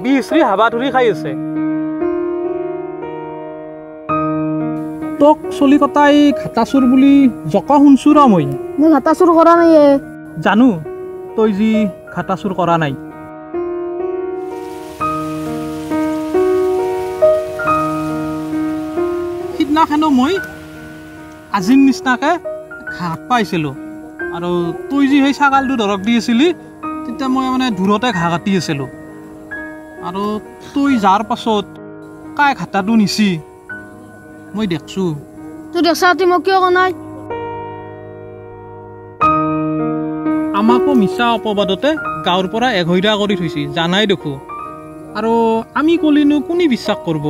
বিশ্ৰী হাবা ধৰি খাই আছে তোক চলি কটাই ঘাটাচুৰ বুলি জকা শুনছো ৰ মই ঘাটাচুৰ কৰা নাই জানো তই যি ঘাটাচুৰ কৰা নাই সিদিনাখনো মই আজিৰ নিচিনাকে ঘাট পাইছিলোঁ আৰু তই যি সেই ছাগালটো দৰক দি আছিলি তেতিয়া মই মানে দূৰতে ঘাঁহ কাটি আছিলোঁ আৰু তই যাৰ পাছত কাই ঘাটাটো নিছি মই দেখছোঁ তুই দেখছা মই কিয় কোৱা নাই আমাকো মিছা অপবাদতে গাঁৱৰ পৰা এঘৰীয়া কৰি থৈছি জানাই দেখো আৰু আমি কলিনো কোনে বিশ্বাস কৰিব